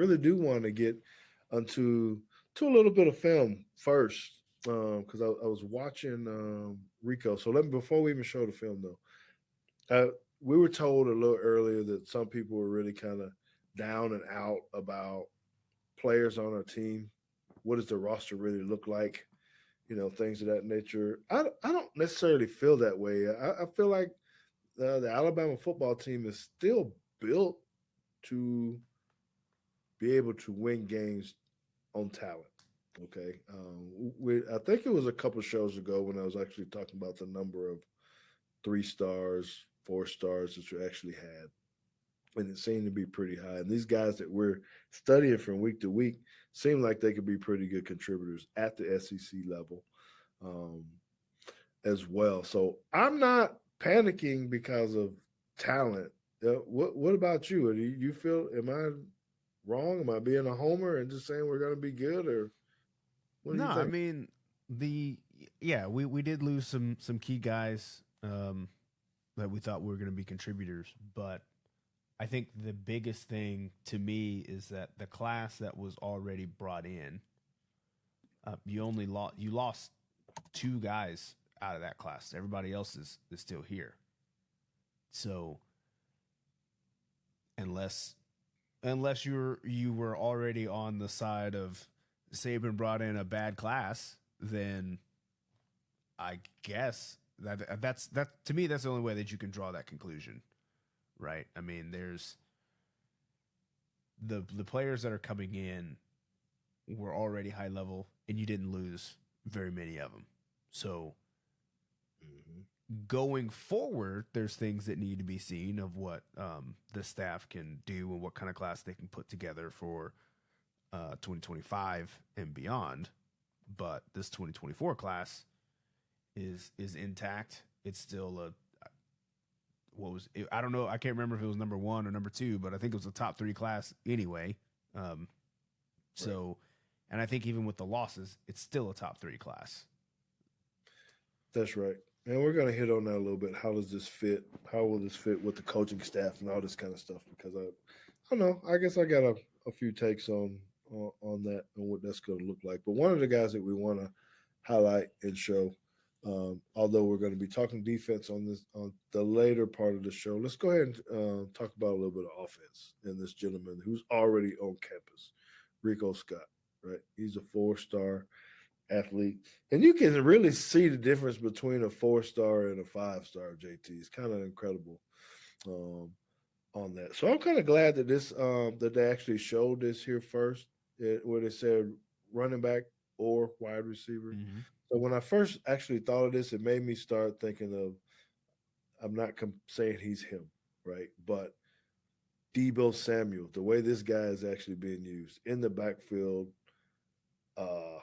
really do want to get onto to a little bit of film first, because I was watching Rico. So let me before we even show the film though, we were told a little earlier that some people were really kind of down and out about players on our team. What does the roster really look like? Things of that nature. I don't necessarily feel that way. I feel like the Alabama football team is still built to be able to win games on talent. Okay, I think it was a couple shows ago when I was actually talking about the number of 3 stars, 4 stars that you actually had, and it seemed to be pretty high. And these guys that we're studying from week to week seem like they could be pretty good contributors at the SEC level, um, as well. So I'm not panicking because of talent. What about you? Do you feel? Am I wrong? Am I being a homer and just saying we're going to be good, or what do No, you I think? mean the yeah, we did lose some key guys that we thought were going to be contributors, but I think the biggest thing to me is that the class that was already brought in, you lost 2 guys out of that class. Everybody else is still here. So unless you were already on the side of Saban brought in a bad class, then I guess that to me that's the only way that you can draw that conclusion, right? I mean, there's the players that are coming in were already high level, and you didn't lose very many of them. So Hmm. going forward, there's things that need to be seen of what the staff can do and what kind of class they can put together for 2025 and beyond. But this 2024 class is intact. It's still a what was it, I don't know. I can't remember if it was number 1 or number 2, but I think it was a top 3 class anyway. Um, Right. so, and I think even with the losses, it's still a top 3 class. That's right. And we're going to hit on that a little bit. How does this fit? How will this fit with the coaching staff and all this kind of stuff? Because I don't know. I guess I got a few takes on that and what that's going to look like. But one of the guys that we want to highlight and show, although we're going to be talking defense on this on the later part of the show, let's go ahead and talk about a little bit of offense and this gentleman who's already on campus, Rico Scott. Right, he's a 4 star athlete. And you can really see the difference between a 4 star and a 5 star, JT. It's kind of incredible, um, on that. So I'm kind of glad that that they actually showed this here first, where they said running back or wide receiver. Mm-hmm. So when I first actually thought of this, it made me start thinking of, I'm not saying he's him, right? But Deebo Samuel, the way this guy is actually being used in the backfield, uh,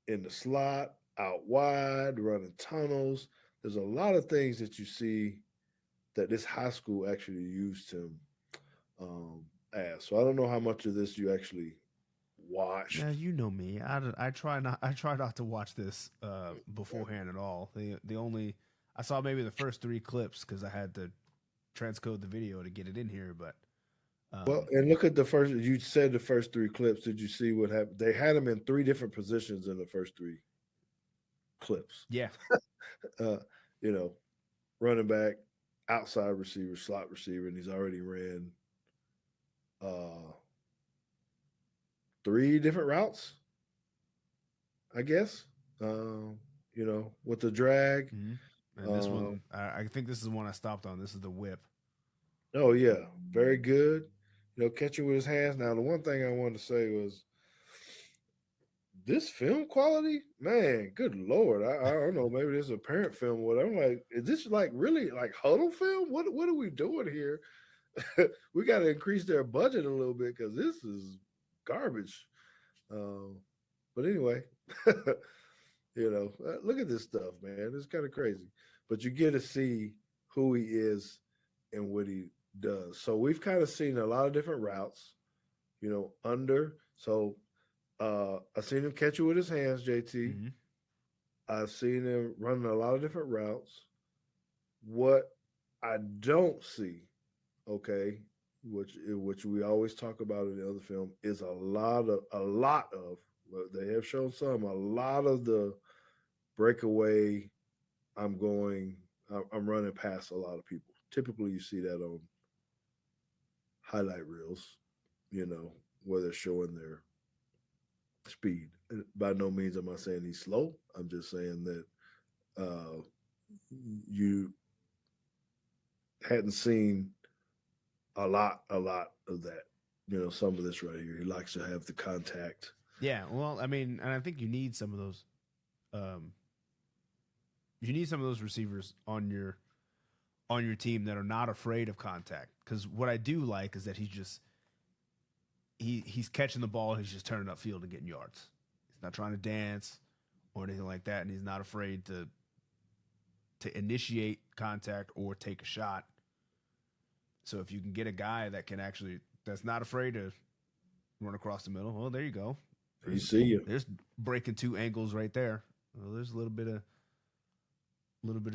in the slot, out wide, running tunnels. There's a lot of things that you see that this high school actually used him, as. So I don't know how much of this you actually Now watched. you know me. I try not to watch this beforehand at all. The only I saw maybe the first 3 clips because I had to transcode the video to get it in here. But Well, um, and look at the first. You said the first 3 clips. Did you see what happened? They had him in 3 different positions in the first 3 clips. yeah, Uh, you know, running back, outside receiver, slot receiver, and he's already ran uh 3 different routes, I guess. With the drag. hmm and this Um, one I think this is the one I stopped on. This is the whip. oh yeah, very good. Catching with his hands. Now, the one thing I wanted to say was this film quality, man. Good lord, I don't know. Maybe this is a parent film. What I'm like, is this like really like Huddle film? What are we doing here? We got to increase their budget a little bit because this is garbage. Um, but anyway, look at this stuff, man. It's kind of crazy. But you get to see who he is and what he does. So we've kind of seen a lot of different routes, under. So I've seen him catch it with his hands, JT. hmm I've seen him running a lot of different routes. What I don't see, okay, which we always talk about in the other film, is well, they have shown a lot of the breakaway. I'm going. I'm running past a lot of people. Typically, you see that on highlight reels. You know, where they're showing their speed. By no means am I saying he's slow. I'm just saying that uh, you hadn't seen a lot of that. You know, some of this right here. He likes to have the contact. Yeah, well, I mean, and I think you need some of those. Um, you need some of those receivers on your team that are not afraid of contact. Because what I do like is that he's catching the ball, he's just turning upfield and getting yards. He's not trying to dance or anything like that, and he's not afraid to initiate contact or take a shot. So if you can get a guy that's not afraid to run across the middle, well, there you go. You see you. There's breaking two angles right there. Well, there's a little bit of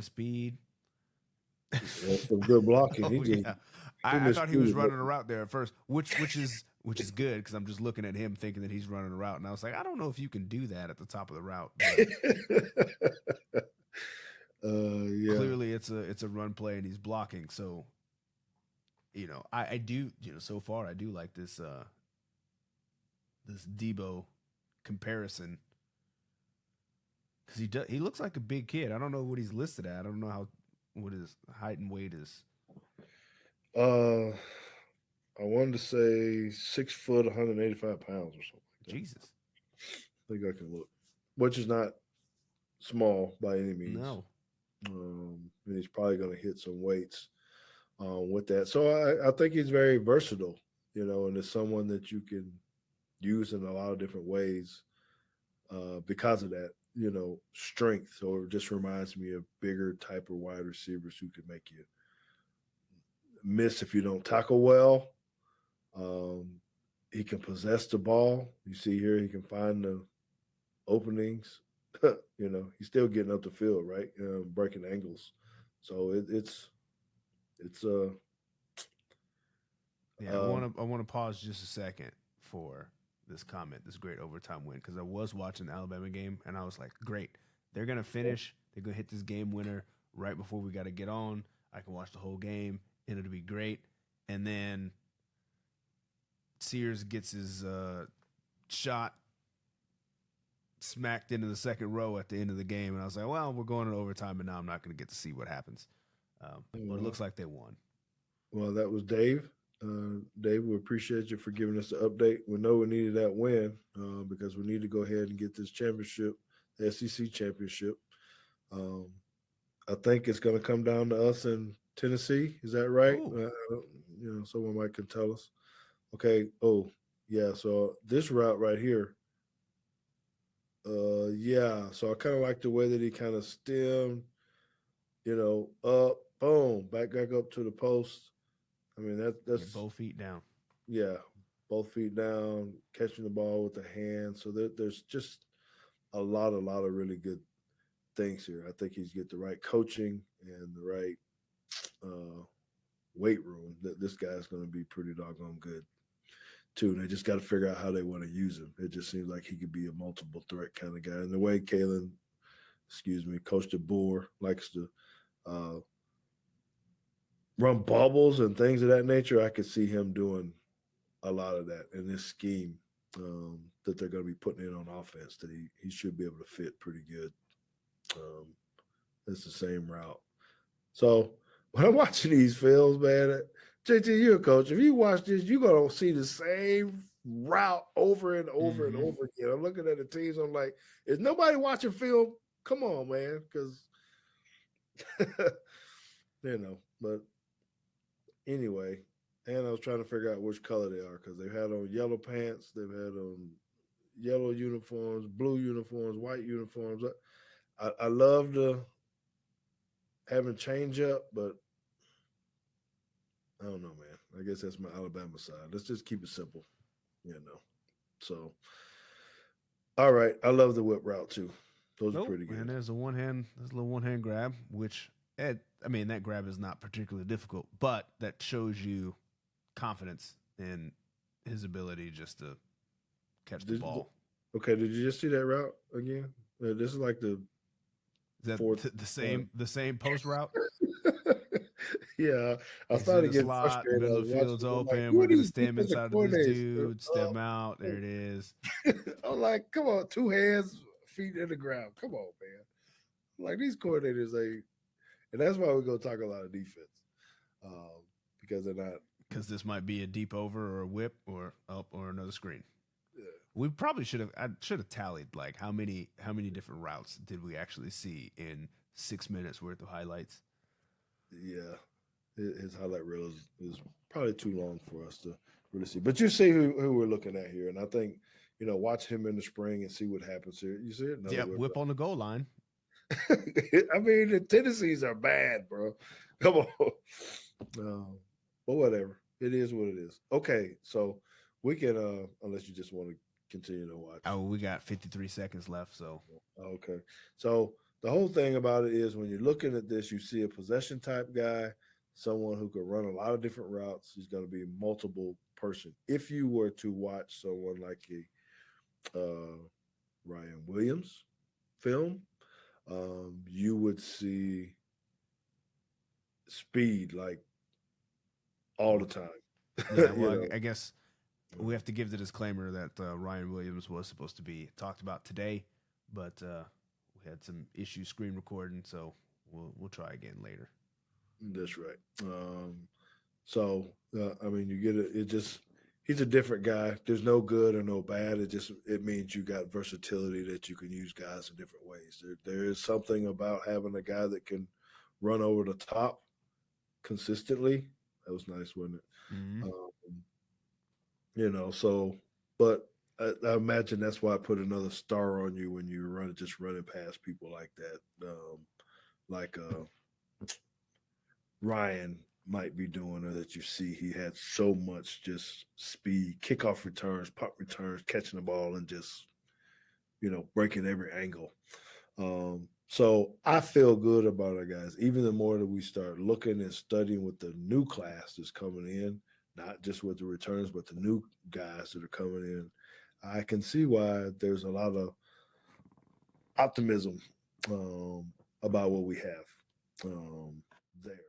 speed. Some good blocking. Oh, yeah. I thought he was running a route there at first, which is good because I'm just looking at him thinking that he's running a route, and I was like, I don't know if you can do that at the top of the route. Yeah. Clearly, it's a run play, and he's blocking. So, I do. So far, I do like this this Deebo comparison because he looks like a big kid. I don't know what he's listed at. I don't know what his height and weight is. I wanted to say 6 foot, 185 pounds or something like that. Jesus. I think I can look, which is not small by any means. No. And he's probably going to hit some weights with that. So I think he's very versatile, and it's someone that you can use in a lot of different ways because of that, strength. So it just reminds me of bigger type of wide receivers who can make you miss if you don't tackle well. He can possess the ball. You see here, he can find the openings. He's still getting up the field, right? Breaking angles. So it's yeah. I want to pause just a second for this comment, this great overtime win, because I was watching the Alabama game and I was like, great, they're gonna finish. They're gonna hit this game winner right before we got to get on. I can watch the whole game and it'll be great. And then Sears gets his shot smacked into the second row at the end of the game, and I was like, well, we're going to overtime, and now I'm not going to get to see what happens. But it looks like they won. Well, that was Dave. Dave, we appreciate you for giving us the update. We know we needed that win because we need to go ahead and get this championship, the SEC championship. I think it's going to come down to us in Tennessee. Is that right? Someone might can tell us. Okay. Oh, yeah. So this route right here. Yeah. So I kind of like the way that he kind of stemmed, up, boom, back up to the post. I mean, that's both feet down. Yeah, both feet down, catching the ball with the hand. So there's just a lot of really good things here. I think he's get the right coaching and the right weight room. That this guy's going to be pretty doggone good too. And they just got to figure out how they want to use him. It just seems like he could be a multiple threat kind of guy. And the way Coach DeBoer likes to run bubbles and things of that nature, I could see him doing a lot of that in this scheme that they're going to be putting in on offense. That he should be able to fit pretty good. It's the same route. So when I'm watching these films, man, JT, you're a coach. If you watch this, you're going to see the same route over and over and over again. I'm looking at the teams. I'm like, is nobody watching film? Come on, man, because But anyway, and I was trying to figure out which color they are because they've had on yellow pants, they've had on yellow uniforms, blue uniforms, white uniforms. I love the having change up, but I don't know, man. I guess that's my Alabama side. Let's just keep it simple, So, all right, I love the whip route too. Those are pretty good. And there's a little one hand grab, which that grab is not particularly difficult, but that shows you confidence in his ability just to catch the Did, ball. okay, did you just see that route again? This is like the Is that fourth the time. same post route? Yeah, I He's in started the getting slot, frustrated. I middle was of the watching field's it. I'm like, open. who We're are gonna these stem defensive inside of this coordinators? dude, step out. There it is. I'm like, come on, two hands, feet in the ground. Come on, man. Like these coordinators, and that's why we're gonna talk a lot of defense, because they're not. Because this might be a deep over or a whip or up or another screen. Yeah, We probably should have. I should have tallied like how many different routes did we actually see in 6 minutes worth of highlights. yeah. His highlight reel is probably too long for us to really see. But you see who we're looking at here, and I think watch him in the spring and see what happens here. You see it? Another Yep, whip. whip on the goal line. I mean, the tendencies are bad, bro. Come on. But whatever. It is what it is. Okay, so we can unless you just want to continue to watch. Oh, we got 53 seconds left, so Okay. So the whole thing about it is when you're looking at this, you see a possession type guy, someone who could run a lot of different routes. He's going to be multiple person. If you were to watch someone like a Ryan Williams film, you would see speed like all the time. yeah. you Well, know, I guess we have to give the disclaimer that Ryan Williams was supposed to be talked about today, but we had some issues screen recording, so we'll try again later. that's right. So I mean, you get it. It just he's a different guy. There's no good or no bad. It means you got versatility that you can use guys in different ways. There is something about having a guy that can run over the top consistently. That was nice, wasn't it? Mm-hmm. So but I imagine that's why I put another star on you when you running past people like that, like Ryan might be doing, or that you see he had so much just speed, kickoff returns, punt returns, catching the ball, and just breaking every angle. So I feel good about our guys. Even the more that we start looking and studying with the new class that's coming in, not just with the returns, but the new guys that are coming in, I can see why there's a lot of optimism about what we have there.